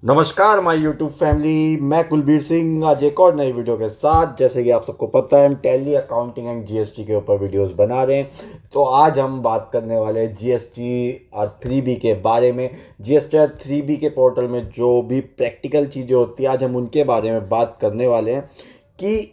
नमस्कार my YouTube family, मैं कुलबीर सिंह आज एक और नई वीडियो के साथ। जैसे कि आप सबको पता है, हम टैली अकाउंटिंग एंड जीएसटी के ऊपर वीडियोस बना रहे हैं। तो आज हम बात करने वाले हैं जीएसटी और 3B के बारे में। जीएसटी और 3B के पोर्टल में जो भी प्रैक्टिकल चीज़ें होती हैं, आज हम उनके बारे में बात करने वाले हैं कि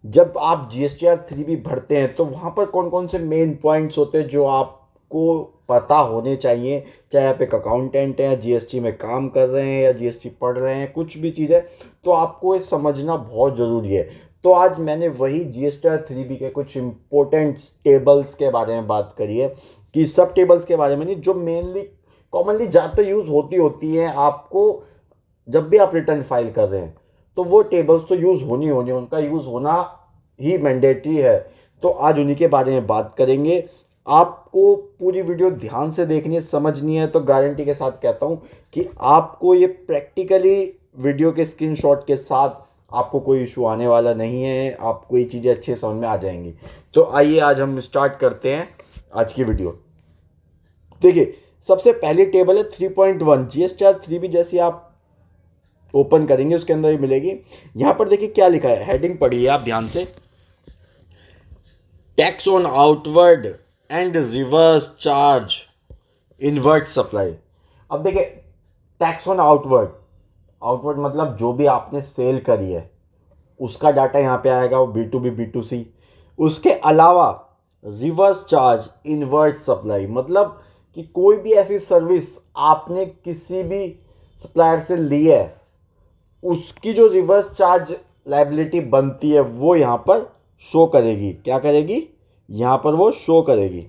जब आप जीएसटी और 3B भरते हैं तो वहाँ पर कौन कौन से मेन पॉइंट्स होते हैं जो आपको पता होने चाहिए। चाहे आप एक अकाउंटेंट हैं, जीएसटी में काम कर रहे हैं या जीएसटी पढ़ रहे हैं, कुछ भी चीज़ है तो आपको ये समझना बहुत ज़रूरी है। तो आज मैंने वही जीएसटी और 3B के कुछ इंपॉर्टेंट टेबल्स के बारे में बात करी है कि सब टेबल्स के बारे में नहीं, जो मेनली कॉमनली ज़्यादा यूज़ होती हैं आपको जब भी आप रिटर्न फाइल कर रहे हैं। तो वो टेबल्स तो यूज़ होनी होनी उनका यूज़ होना ही मैंडेटरी है। तो आज उन्हीं के बारे में बात करेंगे। आपको पूरी वीडियो ध्यान से देखनी है, समझनी है, तो गारंटी के साथ कहता हूँ कि आपको ये प्रैक्टिकली वीडियो के स्क्रीनशॉट के साथ आपको कोई इशू आने वाला नहीं है। आपको ये चीज़ें अच्छे समझ में आ जाएंगी। तो आइए आज हम स्टार्ट करते हैं आज की वीडियो। देखिए, सबसे पहली टेबल है 3.1 जीएसटी और 3B। जैसे आप ओपन करेंगे उसके अंदर ही मिलेगी। यहाँ पर देखिए क्या लिखा है, हेडिंग पढ़िए आप ध्यान से। Tax on outward and reverse charge inward supply. अब देखिए, टैक्स ऑन आउटवर्ड, आउटवर्ड मतलब जो भी आपने सेल करी है उसका डाटा यहाँ पे आएगा, वो B2B B2C। उसके अलावा रिवर्स चार्ज इनवर्ट सप्लाई मतलब कि कोई भी ऐसी सर्विस आपने किसी भी सप्लायर से ली है, उसकी जो रिवर्स चार्ज लाइबिलिटी बनती है वो यहाँ पर शो करेगी। क्या करेगी? यहाँ पर वो शो करेगी।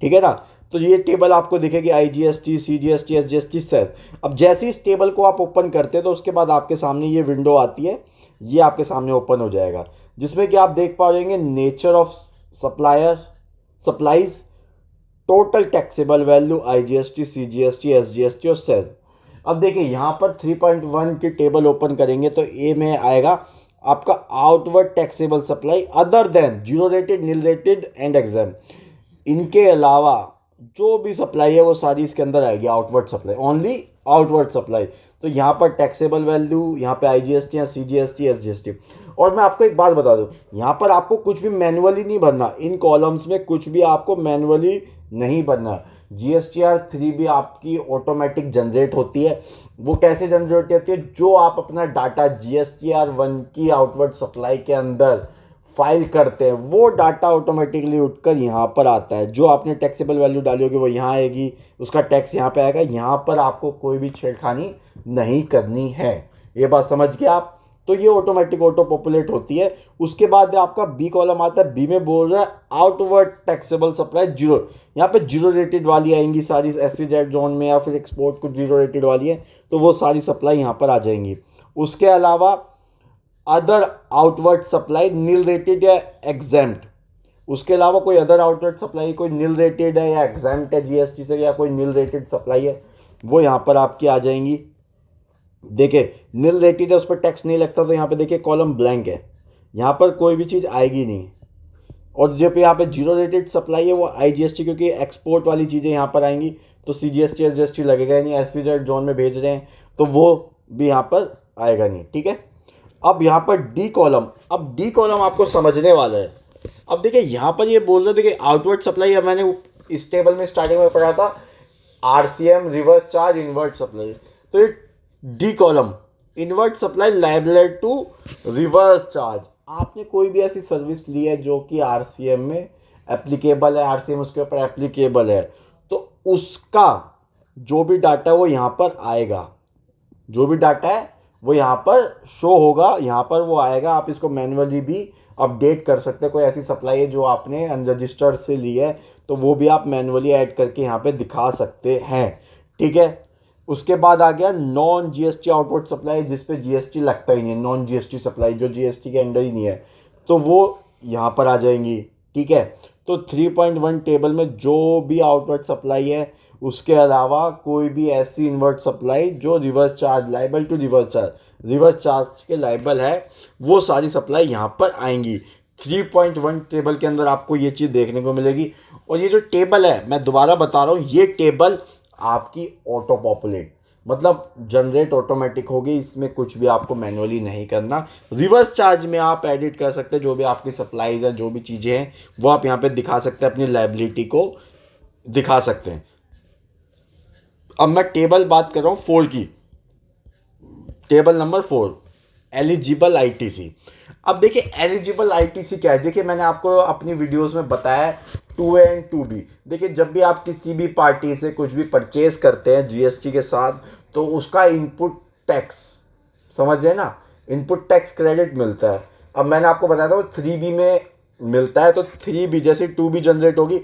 ठीक है ना। तो ये टेबल आपको दिखेगी, IGST, CGST, SGST, सेस। अब जैसे इस टेबल को आप ओपन करते हैं तो उसके बाद आपके सामने ये विंडो आती है, ये आपके सामने ओपन हो जाएगा, जिसमें कि आप देख पाएंगे nature of supplier supplies, total taxable value, IGST, CGST, SGST और सेस। अब देखिए यहाँ पर 3.1 की टेबल ओपन करेंगे तो ए में आएगा आपका outward taxable supply other than zero rated, nil rated and exempt. इनके अलावा जो भी सप्लाई है वो सारी इसके अंदर आएगी, outward supply, only outward supply. तो यहाँ पर टैक्सेबल वैल्यू, यहाँ पे IGST या CGST, SGST। और मैं आपको एक बात बता दूँ, यहाँ पर आपको कुछ भी मैनुअली नहीं भरना, इन कॉलम्स में कुछ भी आपको मैनुअली नहीं भरना। GSTR 3B आपकी ऑटोमेटिक जनरेट होती है। वो कैसे जनरेट होती है? जो आप अपना डाटा GSTR 1 की आउटवर्ड सप्लाई के अंदर फाइल करते हैं वो डाटा ऑटोमेटिकली उठकर यहाँ पर आता है। जो आपने टैक्सेबल वैल्यू डाली होगी वो यहाँ आएगी, उसका टैक्स यहाँ पे आएगा। यहाँ पर आपको कोई भी छेड़खानी नहीं करनी है। ये बात समझ गए आप? तो ये ऑटोमेटिक ऑटो पॉपुलेट होती है। उसके बाद आपका बी कॉलम आता है, बी में बोल रहा है आउटवर्ड टैक्सेबल सप्लाई जीरो। यहाँ पे जीरो रेटेड वाली आएंगी सारी, SEZ जोन में या फिर एक्सपोर्ट कुछ जीरो रेटेड वाली है तो वो सारी सप्लाई यहाँ पर आ जाएंगी। उसके अलावा other outward supply nil rated या एग्जैम्प्ट। उसके अलावा कोई अदर आउटवर्ड सप्लाई कोई नील रेटेड है या एग्जैम्प्ट है GST से, या कोई नील रेटेड सप्लाई है, वो यहाँ पर आपकी आ जाएंगी। देखिए नील रेटेड है, उस पर टैक्स नहीं लगता, तो यहाँ पे देखिए कॉलम ब्लैंक है, यहाँ पर कोई भी चीज़ आएगी नहीं। और जो पे यहाँ पे जीरो रेटेड सप्लाई है वो IGST, क्योंकि एक्सपोर्ट वाली चीज़ें यहाँ पर आएंगी तो CGST SGST लगेगा ही नहीं। SEZ जोन में भेज रहे हैं तो वो भी यहाँ पर आएगा नहीं। ठीक है। अब यहाँ पर डी कॉलम, अब डी कॉलम आपको समझने वाला है। अब देखिए यहाँ पर ये बोल रहे थे कि आउटवर्ड सप्लाई, अब मैंने इस टेबल में स्टार्टिंग में पढ़ा था RCM reverse charge inward supply. तो ये D column inward supply liable to reverse charge. आपने कोई भी ऐसी सर्विस ली है जो कि RCM में एप्लीकेबल है, RCM उसके ऊपर एप्लीकेबल है, तो उसका जो भी डाटा है वो यहाँ पर आएगा, जो भी डाटा है वो यहाँ पर शो होगा, यहाँ पर वो आएगा। आप इसको मैन्युअली भी अपडेट कर सकते हैं। कोई ऐसी सप्लाई है जो आपने अनरजिस्टर्ड से ली है तो वो भी आप मैन्युअली ऐड करके यहाँ पे दिखा सकते हैं। ठीक है। उसके बाद आ गया नॉन GST आउटवर्ड सप्लाई, जिस पे GST लगता ही नहीं है, नॉन GST सप्लाई जो GST के अंडर ही नहीं है, तो वो यहाँ पर आ जाएंगी। ठीक है। तो 3.1 टेबल में जो भी आउटवर्ड सप्लाई है, उसके अलावा कोई भी ऐसी इनवर्ट सप्लाई जो reverse charge liable to reverse charge के लाइबल है, वो सारी सप्लाई यहाँ पर आएंगी। 3.1 टेबल के अंदर आपको ये चीज़ देखने को मिलेगी। और ये जो टेबल है, मैं दोबारा बता रहा हूँ, ये टेबल आपकी ऑटो पॉपुलेट, मतलब जनरेट ऑटोमेटिक होगी, इसमें कुछ भी आपको मैनुअली नहीं करना। रिवर्स चार्ज में आप एडिट कर सकते हैं जो भी आपकी सप्लाईज हैं, जो भी चीज़ें हैं वो आप यहाँ पे दिखा सकते हैं, अपनी लायबिलिटी को दिखा सकते हैं। अब मैं टेबल बात कर रहा हूँ 4 की, टेबल नंबर 4, एलिजिबल आईटीसी। अब देखिए एलिजिबल आईटीसी क्या है, देखिए मैंने आपको अपनी वीडियोस में बताया 2A एंड 2B। देखिए जब भी आप किसी भी पार्टी से कुछ भी परचेज करते हैं जीएसटी के साथ, तो उसका इनपुट टैक्स, समझिए ना, इनपुट टैक्स क्रेडिट मिलता है। अब मैंने आपको बताया था वो 3B में मिलता है, तो 3B जैसे 2B जनरेट होगी,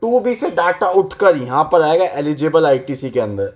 2B से डाटा उठकर यहाँ पर आएगा एलिजिबल आईटीसी के अंदर।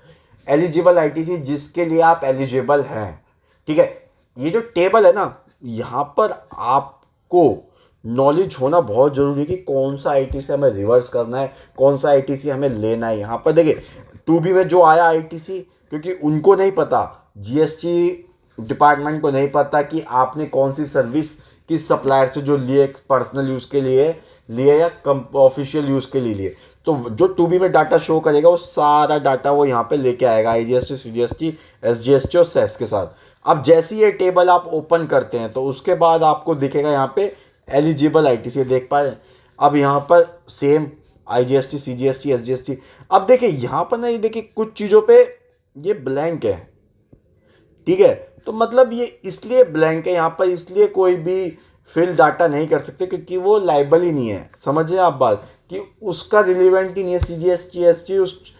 एलिजिबल आईटीसी जिसके लिए आप एलिजिबल हैं, ठीक है। ये जो टेबल है ना, यहाँ पर आपको नॉलेज होना बहुत ज़रूरी है कि कौन सा आईटीसी हमें रिवर्स करना है, कौन सा आईटीसी हमें लेना है। यहाँ पर देखिए 2B में जो आया आईटीसी, क्योंकि उनको नहीं पता, जीएसटी डिपार्टमेंट को नहीं पता कि आपने कौन सी सर्विस किस सप्लायर से जो लिए, पर्सनल यूज़ के लिए लिए या ऑफिशियल यूज़ के लिए लिए। तो जो 2B में डाटा शो करेगा वो सारा डाटा वो यहाँ पे लेके आएगा आईजीएसटी, सीजीएसटी, एसजीएसटी और सेस के साथ। अब जैसे ये टेबल आप ओपन करते हैं तो उसके बाद आपको दिखेगा यहाँ पे एलिजिबल आईटीसी, देख पा रहे हैं। अब यहाँ पर सेम आईजीएसटी, सीजीएसटी, एसजीएसटी। अब देखिए यहाँ पर ना, ये देखिए कुछ चीज़ों पे ये ब्लैंक है, ठीक है। तो मतलब ये इसलिए ब्लैंक है यहाँ पर, इसलिए कोई भी फिल डाटा नहीं कर सकते क्योंकि वो लाइबल ही नहीं है। समझिए आप बात कि उसका रिलेवेंट ही नहीं है, सीजीएसटी एसटी उस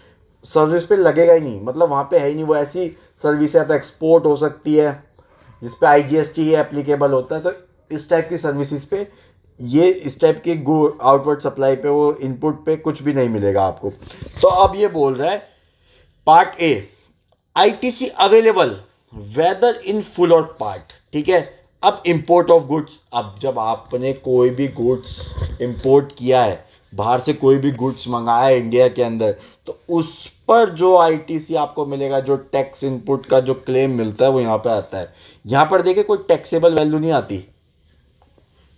सर्विस पे लगेगा ही नहीं, मतलब वहाँ पे है ही नहीं। वो ऐसी सर्विस है तो एक्सपोर्ट हो सकती है जिस पे आईजीएसटी ही एप्लीकेबल होता है, तो इस टाइप की सर्विसेज पे ये इस टाइप की आउटवर्ड सप्लाई पे वो इनपुट पे कुछ भी नहीं मिलेगा आपको। तो अब ये बोल रहा है part A, ITC available whether in full और पार्ट, ठीक है। अब इंपोर्ट ऑफ गुड्स, अब जब आपने कोई भी गुड्स इंपोर्ट किया है, बाहर से कोई भी गुड्स मंगाया है इंडिया के अंदर, तो उस पर जो आईटीसी आपको मिलेगा, जो टैक्स इनपुट का जो क्लेम मिलता है वो यहाँ पे आता है। यहाँ पर देखिए कोई टैक्सेबल वैल्यू नहीं आती,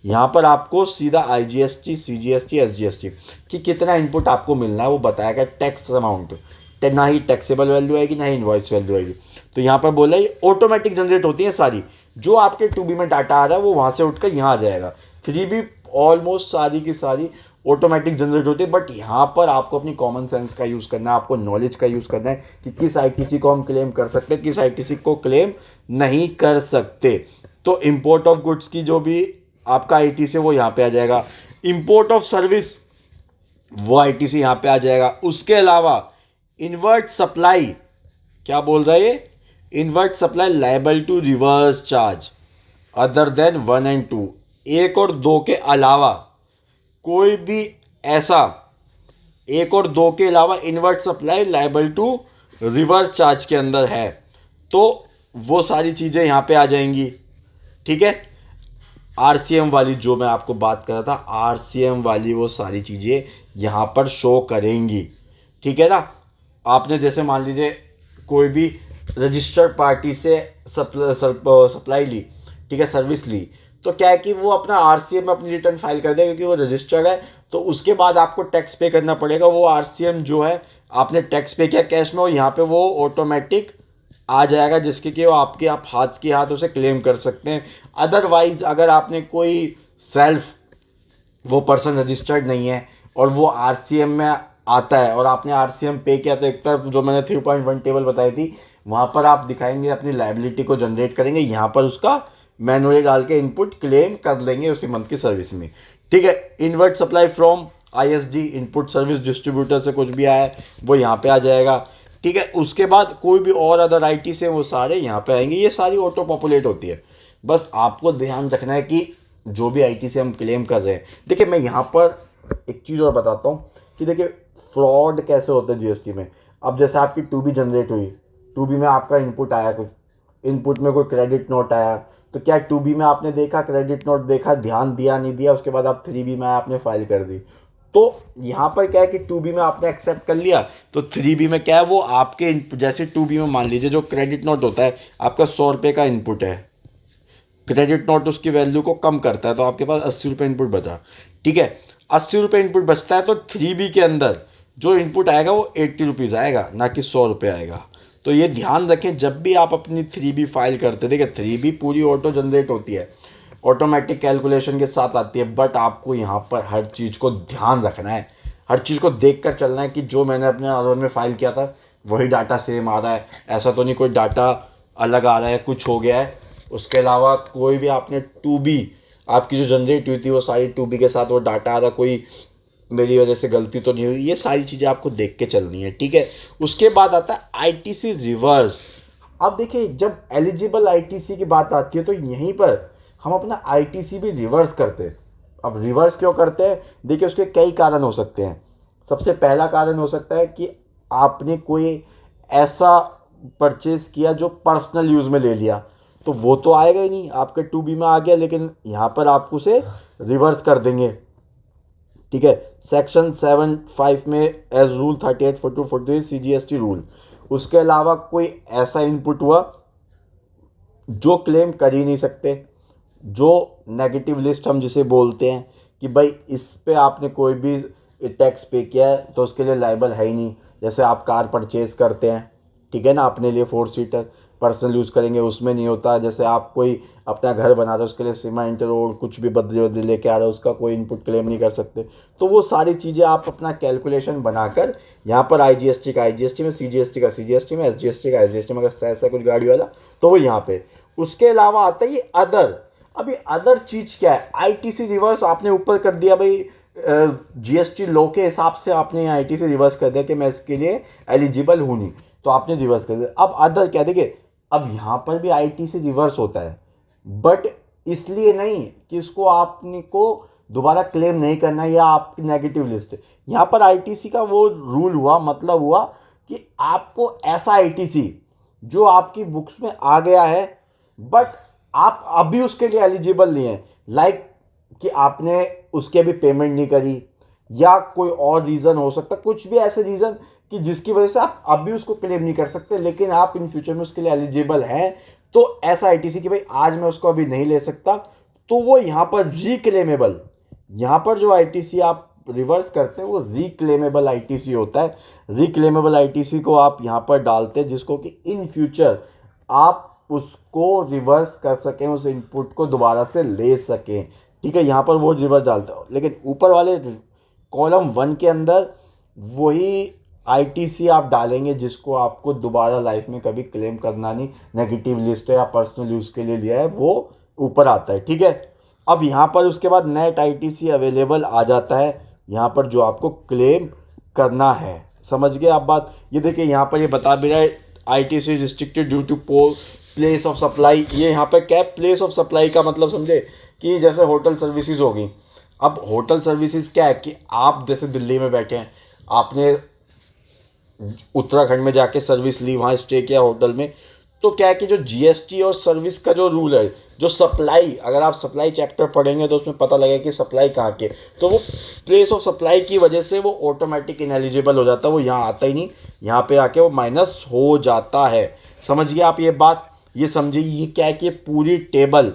यहाँ पर आपको सीधा आईजीएसटी, सीजीएसटी, एसजीएसटी कि कितना इनपुट आपको मिलना है वो बताएगा, टैक्स अमाउंट, ना ही टैक्सेबल वैल्यू आएगी ना ही इनवॉइस वैल्यू आएगी। तो यहाँ पर बोला ये ऑटोमेटिक जनरेट होती है सारी, जो आपके 2B में डाटा आ रहा है वो वहाँ से उठकर यहाँ आ जाएगा। 3B ऑलमोस्ट सारी की सारी ऑटोमेटिक जनरेट होती है, बट यहाँ पर आपको अपनी कॉमन सेंस का यूज़ करना है, आपको नॉलेज का यूज़ करना है कि किस आईटीसी को हम क्लेम कर सकते हैं, किस आईटीसी को क्लेम नहीं कर सकते। तो इम्पोर्ट ऑफ गुड्स की जो भी आपका आईटीसी वो यहाँ पे आ जाएगा, इम्पोर्ट ऑफ सर्विस वो आईटीसी यहाँ पे आ जाएगा। उसके अलावा इनवर्ट सप्लाई, क्या बोल रहा है ये, inward supply liable to reverse charge other than 1 and 2, 1 और 2 के अलावा कोई भी ऐसा, 1 और 2 के अलावा inward supply liable to reverse charge के अंदर है, तो वो सारी चीज़ें यहाँ पे आ जाएंगी, ठीक है। आरसीएम वाली जो मैं आपको बात कर रहा था, आरसीएम वाली वो सारी चीज़ें यहाँ पर शो करेंगी, ठीक है ना। आपने जैसे मान लीजिए कोई भी रजिस्टर्ड पार्टी से सप्लाई ली, ठीक है, सर्विस ली, तो क्या है कि वो अपना आरसीएम में अपनी रिटर्न फाइल कर देगा क्योंकि वो रजिस्टर्ड है। तो उसके बाद आपको टैक्स पे करना पड़ेगा, वो आरसीएम जो है आपने टैक्स पे किया कैश में, और यहाँ पे वो ऑटोमेटिक आ जाएगा जिसके कि वो आपके आप हाथ के हाथ उसे क्लेम कर सकते हैं। अदरवाइज अगर आपने कोई सेल्फ, वो पर्सन रजिस्टर्ड नहीं है और वो आरसीएम में आता है और आपने आरसीएम पे किया, तो एक तरफ जो मैंने 3.1 टेबल बताई थी वहाँ पर आप दिखाएंगे अपनी लायबिलिटी को जनरेट करेंगे, यहाँ पर उसका मैनुअली डाल के इनपुट क्लेम कर लेंगे उसी मंथ की सर्विस में, ठीक है। Inward supply from ISD, input service distributor से कुछ भी आया है वो यहाँ पे आ जाएगा, ठीक है। उसके बाद कोई भी और अदर आईटी से वो सारे यहाँ पे आएंगे, ये सारी ऑटो पॉपुलेट होती है। बस आपको ध्यान रखना है कि जो भी आईटी से हम क्लेम कर रहे हैं, देखिए मैं यहाँ पर एक चीज़ और बताता हूँ कि देखिए फ्रॉड कैसे होता है जीएसटी में। अब जैसे आपकी 2B जनरेट हुई, 2B में आपका इनपुट आया, कुछ इनपुट में कोई क्रेडिट नोट आया, तो क्या 2B में आपने देखा, क्रेडिट नोट देखा, ध्यान दिया नहीं दिया, उसके बाद आप 3B में आया, आपने फाइल कर दी। तो यहाँ पर क्या है कि 2B में आपने एक्सेप्ट कर लिया, तो 3B में क्या है, वो आपके जैसे 2B में मान लीजिए जो क्रेडिट नोट होता है आपका 100 रुपये का इनपुट है, क्रेडिट नोट उसकी वैल्यू को कम करता है, तो आपके पास 80 रुपये इनपुट बचा, ठीक है। 80 रुपये इनपुट बचता है, तो 3B के अंदर जो इनपुट आएगा वो 80 रुपीज़ आएगा, ना कि 100 रुपये आएगा। तो ये ध्यान रखें जब भी आप अपनी 3B फाइल करते, देखिए 3B पूरी ऑटो जनरेट होती है, ऑटोमेटिक कैलकुलेशन के साथ आती है, बट आपको यहाँ पर हर चीज़ को ध्यान रखना है, हर चीज़ को देख कर चलना है कि जो मैंने अपने R1 में फाइल किया था वही डाटा सेम आ रहा है, ऐसा तो नहीं कोई डाटा अलग आ रहा है, कुछ हो गया है। उसके अलावा कोई भी आपने 2B आपकी जो जनरेट हुई थी वो सारी 2B के साथ वो डाटा आ रहा, कोई मेरी वजह से गलती तो नहीं हुई, ये सारी चीज़ें आपको देख के चलनी है, ठीक है। उसके बाद आता है आईटीसी रिवर्स। अब देखिए जब एलिजिबल आईटीसी की बात आती है तो यहीं पर हम अपना आईटीसी भी रिवर्स करते हैं। अब रिवर्स क्यों करते हैं, देखिए उसके कई कारण हो सकते हैं। सबसे पहला कारण हो सकता है कि आपने कोई ऐसा परचेज किया जो पर्सनल यूज़ में ले लिया, तो वो तो आएगा ही नहीं, आपके 2B में आ गया, लेकिन यहाँ पर आपको उसे रिवर्स कर देंगे, ठीक है। सेक्शन 7(5) में एज रूल 38(42)(43) CGST रूल। उसके अलावा कोई ऐसा इनपुट हुआ जो क्लेम कर ही नहीं सकते, जो नेगेटिव लिस्ट हम जिसे बोलते हैं कि भाई इस पे आपने कोई भी टैक्स पे किया है तो उसके लिए लाइबल है ही नहीं। जैसे आप कार परचेज करते हैं, ठीक है ना, अपने लिए 4 सीटर पर्सनल यूज़ करेंगे, उसमें नहीं होता। जैसे आप कोई अपना घर बना रहे हो उसके लिए सीमेंट रोड कुछ भी बदले बदले लेके आ रहे हो, उसका कोई इनपुट क्लेम नहीं कर सकते। तो वो सारी चीज़ें आप अपना कैलकुलेशन बनाकर यहाँ पर IGST का IGST में, CGST का CGST में, SGST का SGST में, अगर ऐसा कुछ गाड़ी वाला तो वो यहाँ पे। उसके अलावा आता है ये अदर। अभी अदर चीज़ क्या है, आईटीसी रिवर्स आपने ऊपर कर दिया भाई, GST लॉ के हिसाब से आपने आईटीसी रिवर्स कर दिया कि मैं इसके लिए एलिजिबल हूँ नहीं, तो आपने रिवर्स कर दिया। अब अदर क्या, देखिए अब यहाँ पर भी आईटीसी रिवर्स होता है, बट इसलिए नहीं कि इसको आपने को दोबारा क्लेम नहीं करना या आपकी नेगेटिव लिस्ट है। यहाँ पर आईटीसी का वो रूल हुआ, मतलब हुआ कि आपको ऐसा आईटीसी जो आपकी बुक्स में आ गया है बट आप अभी उसके लिए एलिजिबल नहीं है, लाइक कि आपने उसकी अभी पेमेंट नहीं करी या कोई और रीज़न हो सकता, कुछ भी ऐसे रीज़न कि जिसकी वजह से आप अभी उसको क्लेम नहीं कर सकते, लेकिन आप इन फ्यूचर में उसके लिए एलिजिबल हैं। तो ऐसा आईटीसी कि भाई आज मैं उसको अभी नहीं ले सकता, तो वो यहाँ पर रिक्लेमेबल, यहाँ पर जो आईटीसी आप रिवर्स करते हैं वो रिक्लेमेबल आईटीसी होता है। रिक्लेमेबल आईटीसी को आप यहाँ पर डालते हैं जिसको कि इन फ्यूचर आप उसको रिवर्स कर सकें, उस इनपुट को दोबारा से ले सकें, ठीक है। यहाँ पर वो रिवर्स डालता है, लेकिन ऊपर वाले कॉलम 1 के अंदर वही आईटीसी आप डालेंगे जिसको आपको दोबारा लाइफ में कभी क्लेम करना नहीं, नेगेटिव लिस्ट है या पर्सनल यूज़ के लिए लिया है, वो ऊपर आता है, ठीक है। अब यहाँ पर उसके बाद नेट आईटीसी अवेलेबल आ जाता है, यहाँ पर जो आपको क्लेम करना है। समझ गए आप बात। ये देखिए यहाँ पर ये बता भी रहा है ITC restricted due to place of supply. ये यहाँ पर क्या है, प्लेस ऑफ सप्लाई का मतलब समझे कि जैसे होटल सर्विसेज होगी। अब होटल सर्विसेज क्या है कि आप जैसे दिल्ली में बैठे हैं, आपने उत्तराखंड में जाके सर्विस ली, वहाँ स्टे किया होटल में, तो क्या है कि जो जीएसटी और सर्विस का जो रूल है, जो सप्लाई, अगर आप सप्लाई चैप्टर पढ़ेंगे तो उसमें पता लगेगा कि सप्लाई कहाँ के, तो वो प्लेस ऑफ सप्लाई की वजह से वो ऑटोमेटिक इनएलिजिबल हो जाता है, वो यहाँ आता ही नहीं, यहाँ पे आके वो माइनस हो जाता है। समझिए आप ये बात, ये समझिए ये क्या है कि ये पूरी टेबल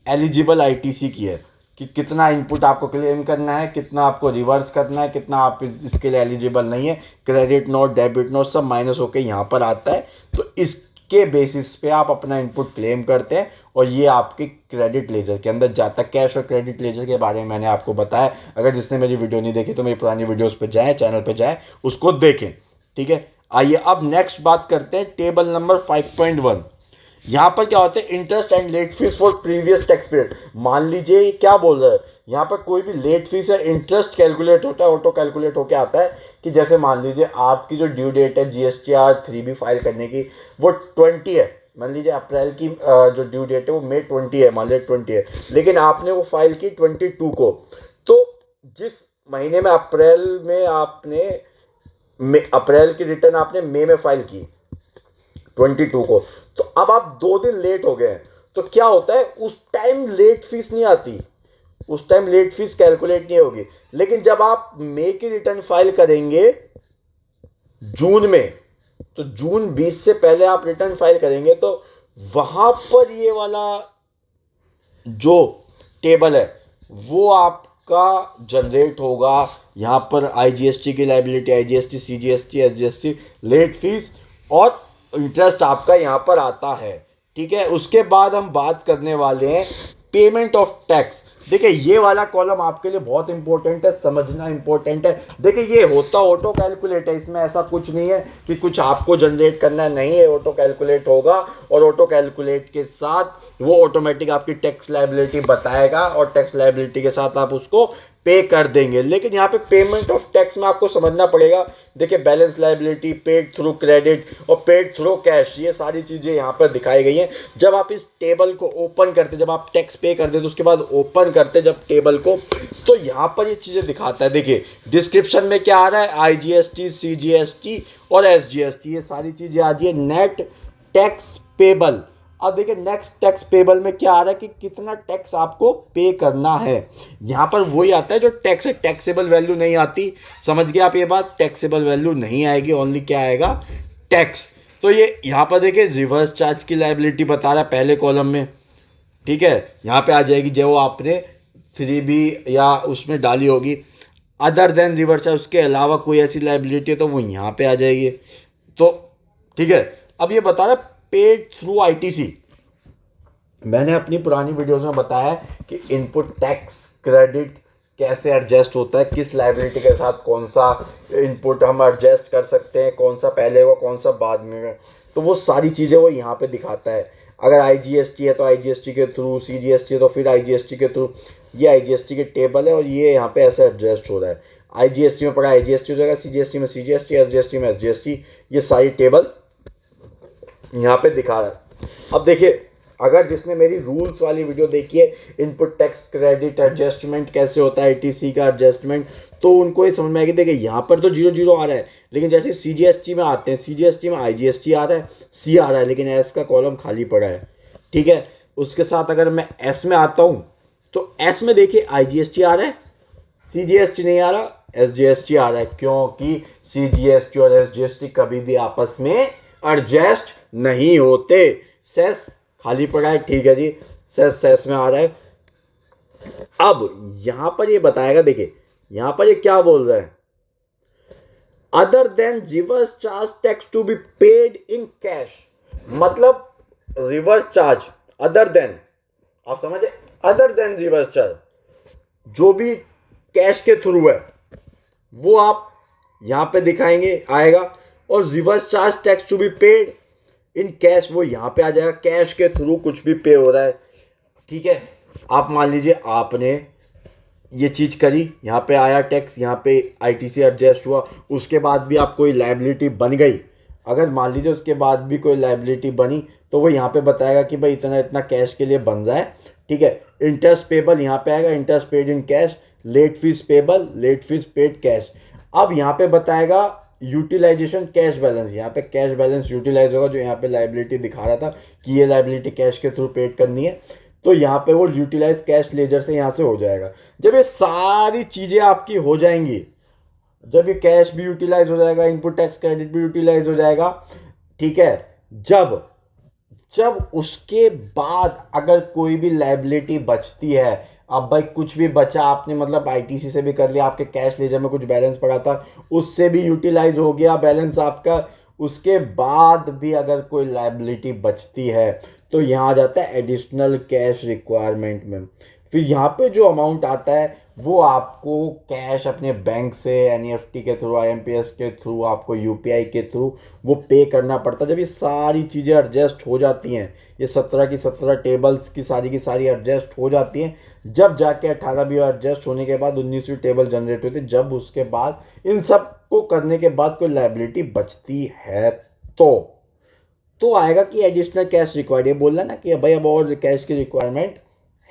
एलिजिबल आईटीसी की है कि कितना इनपुट आपको क्लेम करना है, कितना आपको रिवर्स करना है, कितना आप इसके लिए एलिजिबल नहीं है। क्रेडिट नोट, डेबिट नोट सब माइनस होकर यहाँ पर आता है, तो इसके बेसिस पे आप अपना इनपुट क्लेम करते हैं और ये आपके क्रेडिट लेजर के अंदर जाता है। कैश और क्रेडिट लेजर के बारे में मैंने आपको बताया, अगर जिसने मेरी वीडियो नहीं देखी तो मेरी पुरानी वीडियोज़ पर जाएँ, चैनल पर जाएँ, उसको देखें, ठीक है। आइए अब नेक्स्ट बात करते हैं टेबल नंबर 5.1। यहाँ पर क्या होता है, interest and let fees for previous tax period. मान लीजिए क्या बोल रहा है यहाँ पर, कोई भी लेट फीस या इंटरेस्ट कैलकुलेट होता है, ऑटो कैलकुलेट होकर आता है कि जैसे मान लीजिए आपकी जो ड्यू डेट है GSTR 3B फाइल करने की वो 20 है। मान लीजिए अप्रैल की जो ड्यू डेट है वो मई 20 है, मान लीजिए 20 है, लेकिन आपने वो फाइल की 22 को। तो जिस महीने में अप्रैल में आपने अप्रैल की रिटर्न आपने मई में फाइल की 22 को, तो अब आप 2 दिन लेट हो गए, तो क्या होता है उस टाइम लेट फीस नहीं आती, उस टाइम लेट फीस कैलकुलेट नहीं होगी। लेकिन जब आप मई की रिटर्न फाइल करेंगे जून में, तो जून 20 से पहले आप रिटर्न फाइल करेंगे, तो वहां पर ये वाला जो टेबल है वो आपका जनरेट होगा। यहाँ पर IGST की liability, IGST, CGST, SGST, late fee और इंटरेस्ट आपका यहाँ पर आता है। ठीक है, उसके बाद हम बात करने वाले हैं पेमेंट ऑफ टैक्स। देखिए ये वाला कॉलम आपके लिए बहुत इंपॉर्टेंट है, समझना इंपॉर्टेंट है। देखिए ये होता ऑटो कैलकुलेट है, इसमें ऐसा कुछ नहीं है कि कुछ आपको जनरेट करना नहीं है, ऑटो कैलकुलेट होगा और ऑटो कैलकुलेट के साथ वो ऑटोमेटिक आपकी टैक्स लायबिलिटी बताएगा और टैक्स लायबिलिटी के साथ आप उसको पे कर देंगे। लेकिन यहाँ पे पेमेंट ऑफ टैक्स में आपको समझना पड़ेगा। देखिए balance liability, paid through credit और पेड थ्रू कैश, ये सारी चीज़ें यहाँ पर दिखाई गई हैं। जब आप इस टेबल को ओपन करते, जब आप टैक्स पे करते तो उसके बाद ओपन करते जब टेबल को, तो यहाँ पर ये चीज़ें दिखाता है। देखिए डिस्क्रिप्शन में क्या आ रहा है, IGST, CGST और SGST, ये सारी चीज़ें आ रही है। नेट टैक्स पेबल, अब देखिए नेक्स्ट टैक्स पेबल में क्या आ रहा है कि कितना टैक्स आपको पे करना है। यहाँ पर वही आता है जो टैक्स है, टैक्सेबल वैल्यू नहीं आती। समझ गए आप ये बात, टैक्सेबल वैल्यू नहीं आएगी, ओनली क्या आएगा, टैक्स। तो ये यहाँ पर देखिए रिवर्स चार्ज की लायबिलिटी बता रहा है पहले कॉलम में। ठीक है, यहाँ पे आ जाएगी जो आपने 3B या उसमें डाली होगी। अदर देन रिवर्स चार्ज, उसके अलावा कोई ऐसी लायबिलिटी है तो वो यहाँ पे आ जाएगी। तो ठीक है, अब ये बता रहा है पेड थ्रू ITC। मैंने अपनी पुरानी वीडियोस में बताया है कि इनपुट टैक्स क्रेडिट कैसे एडजस्ट होता है, किस लायबिलिटी के साथ कौन सा इनपुट हम एडजस्ट कर सकते हैं, कौन सा पहले होगा कौन सा बाद में। तो वो सारी चीज़ें वो यहाँ पे दिखाता है। अगर IGST है तो IGST के थ्रू, CGST है तो फिर IGST के थ्रू। ये IGST के टेबल है और ये यहाँ पे ऐसे एडजस्ट हो रहा है। IGST में पड़ा IGST हो जाएगा, CGST में CGST, SGST में SGST, ये सारी टेबल्स यहाँ पे दिखा रहा है। अब देखिए अगर जिसने मेरी रूल्स वाली वीडियो देखी है, इनपुट टैक्स क्रेडिट एडजस्टमेंट कैसे होता है, ITC का एडजस्टमेंट, तो उनको ये समझ में आएगी। देखिए यहाँ पर तो 0 आ रहा है, लेकिन जैसे CGST में आते हैं, CGST में IGST आ रहा है, C आ रहा है, लेकिन S का कॉलम खाली पड़ा है। ठीक है, उसके साथ अगर मैं S में आता हूँ तो S में देखिए IGST आ रहा है, CGST नहीं आ रहा, SGST आ रहा है, क्योंकि CGST और SGST कभी भी आपस में एडजस्ट नहीं होते। सेस खाली पड़ा है, ठीक है जी, सेस में आ रहा है। अब यहां पर ये बताएगा, देखिए यहां पर ये क्या बोल रहा है, other than reverse charge tax to be paid in cash. मतलब रिवर्स चार्ज अदर देन, आप समझे, अदर देन रिवर्स चार्ज जो भी कैश के थ्रू है वो आप यहां पे दिखाएंगे, आएगा। और reverse charge tax to be paid in cash, वो यहाँ पे आ जाएगा, कैश के थ्रू कुछ भी पे हो रहा है। ठीक है, आप मान लीजिए आपने ये चीज़ करी, यहाँ पे आया टैक्स, यहाँ पे ITC एडजस्ट हुआ, उसके बाद भी आप कोई लायबिलिटी बन गई, अगर मान लीजिए उसके बाद भी कोई लायबिलिटी बनी तो वो यहाँ पे बताएगा कि भाई इतना इतना कैश के लिए बन रहा है। ठीक है, इंटरेस्ट पेबल यहाँ पे आएगा, interest paid in cash, late fee payable, late fee paid cash. अब यहाँ पे बताएगा यूटिलाइजेशन कैश बैलेंस, यहाँ पे कैश बैलेंस यूटिलाइज होगा, जो यहाँ पे लायबिलिटी दिखा रहा था कि ये लायबिलिटी कैश के थ्रू पेड करनी है, तो यहाँ पे वो यूटिलाइज कैश लेजर से यहाँ से हो जाएगा। जब ये सारी चीज़ें आपकी हो जाएंगी, जब ये कैश भी यूटिलाइज हो जाएगा, इनपुट टैक्स क्रेडिट भी यूटिलाइज हो जाएगा, ठीक है, जब उसके बाद अगर कोई भी लायबिलिटी बचती है, अब भाई कुछ भी बचा आपने, मतलब ITC से भी कर लिया, आपके कैश लेजर में कुछ बैलेंस पड़ा था उससे भी यूटिलाइज हो गया बैलेंस आपका, उसके बाद भी अगर कोई लायबिलिटी बचती है तो यहाँ आ जाता है एडिशनल कैश रिक्वायरमेंट में। फिर यहाँ पे जो अमाउंट आता है वो आपको कैश अपने बैंक से, NEFT के थ्रू, IMPS के थ्रू, आपको UPI के थ्रू वो पे करना पड़ता है। जब ये सारी चीज़ें एडजस्ट हो जाती हैं, ये 17 की 17 टेबल्स की सारी एडजस्ट हो जाती हैं, जब जाके 18वीं एडजस्ट होने के बाद 19वीं टेबल जनरेट होती है, जब उसके बाद इन सब को करने के बाद कोई लायबिलिटी बचती है तो आएगा कि एडिशनल कैश रिक्वायर्ड। ये बोलना ना कि भाई अब और कैश की रिक्वायरमेंट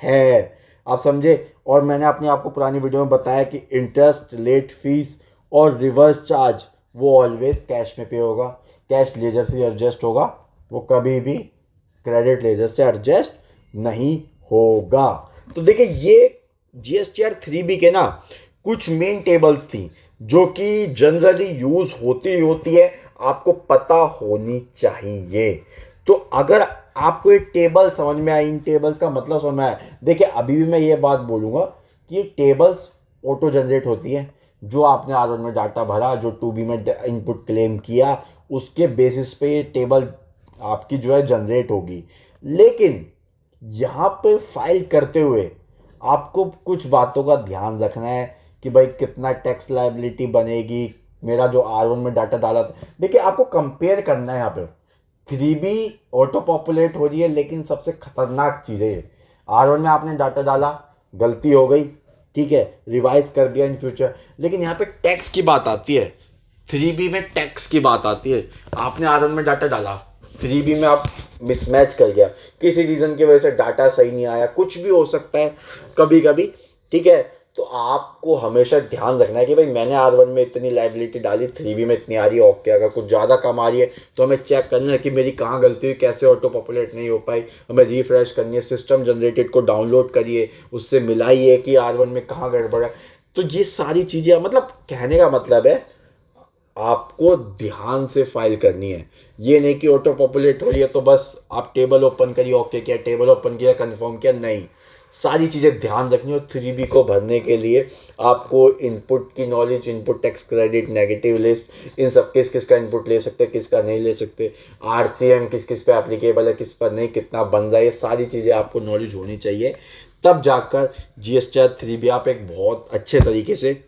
है, आप समझे। और मैंने अपने आपको पुरानी वीडियो में बताया कि इंटरेस्ट, लेट फीस और रिवर्स चार्ज वो ऑलवेज कैश में पे होगा, कैश लेजर से एडजस्ट होगा, वो कभी भी क्रेडिट लेजर से एडजस्ट नहीं होगा। तो देखिए ये GSTR 3B के ना कुछ मेन टेबल्स थी जो कि जनरली यूज़ होती है, आपको पता होनी चाहिए। तो अगर आपको ये टेबल समझ में आई, इन टेबल्स का मतलब समझ में आया, देखिए अभी भी मैं ये बात बोलूँगा कि ये टेबल्स ऑटो जनरेट होती है। जो आपने R1 में डाटा भरा, जो 2B में इनपुट क्लेम किया, उसके बेसिस पे ये टेबल आपकी जो है जनरेट होगी। लेकिन यहाँ पे फाइल करते हुए आपको कुछ बातों का ध्यान रखना है कि भाई कितना टैक्स लायबिलिटी बनेगी। मेरा जो R1 में डाटा डाला था, देखिए आपको कंपेयर करना है। यहाँ पे 3B ऑटो पॉपुलेट हो रही है, लेकिन सबसे खतरनाक चीज़ है R1 में आपने डाटा डाला, गलती हो गई, ठीक है, रिवाइज कर दिया इन फ्यूचर, लेकिन यहाँ पे टैक्स की बात आती है। 3B में टैक्स की बात आती है। आपने R1 में डाटा डाला, 3B में आप मिसमैच कर गया, किसी रीज़न की वजह से डाटा सही नहीं आया, कुछ भी हो सकता है कभी कभी, ठीक है। तो आपको हमेशा ध्यान रखना है कि भाई मैंने R1 में इतनी लाइबिलिटी डाली, 3B में इतनी आ रही है, ओके। अगर कुछ ज़्यादा कम आ रही है तो हमें चेक करना है कि मेरी कहाँ गलती हुई, कैसे ऑटो पॉपुलेट नहीं हो पाई, हमें रिफ्रेश करनी है, सिस्टम जनरेटेड को डाउनलोड करिए, उससे मिलाइए कि R1 में कहाँ गड़बड़ है। तो ये सारी चीज़ें, मतलब कहने का मतलब है आपको ध्यान से फाइल करनी है। ये नहीं कि ऑटो पॉपुलेट हो रही है तो बस आप टेबल ओपन करिए, ओके किया, टेबल ओपन किया, कंफर्म किया, नहीं, सारी चीज़ें ध्यान रखनी। और 3B को भरने के लिए आपको इनपुट की knowledge, input tax credit, negative list, इन सब किस किस का इनपुट ले सकते हैं, किस का नहीं ले सकते, RCM किस किस पे एप्लीकेबल है, किस पर नहीं, कितना बन रहा है, ये सारी चीज़ें आपको नॉलेज होनी चाहिए। तब जाकर GSTR 3B आप एक बहुत अच्छे तरीके से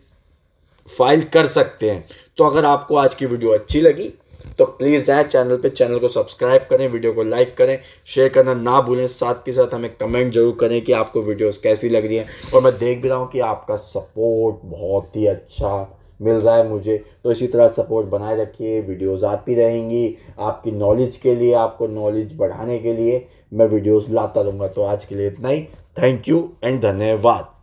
फाइल कर सकते हैं। तो अगर आपको आज की वीडियो अच्छी लगी तो प्लीज़ जाएं चैनल पे, चैनल को सब्सक्राइब करें, वीडियो को लाइक करें, शेयर करना ना भूलें, साथ के साथ हमें कमेंट जरूर करें कि आपको वीडियोस कैसी लग रही हैं। और मैं देख भी रहा हूँ कि आपका सपोर्ट बहुत ही अच्छा मिल रहा है मुझे, तो इसी तरह सपोर्ट बनाए रखिए, वीडियोस आती रहेंगी आपकी नॉलेज के लिए, आपको नॉलेज बढ़ाने के लिए मैं वीडियोस लाता रहूँगा। तो आज के लिए इतना ही, थैंक यू एंड धन्यवाद।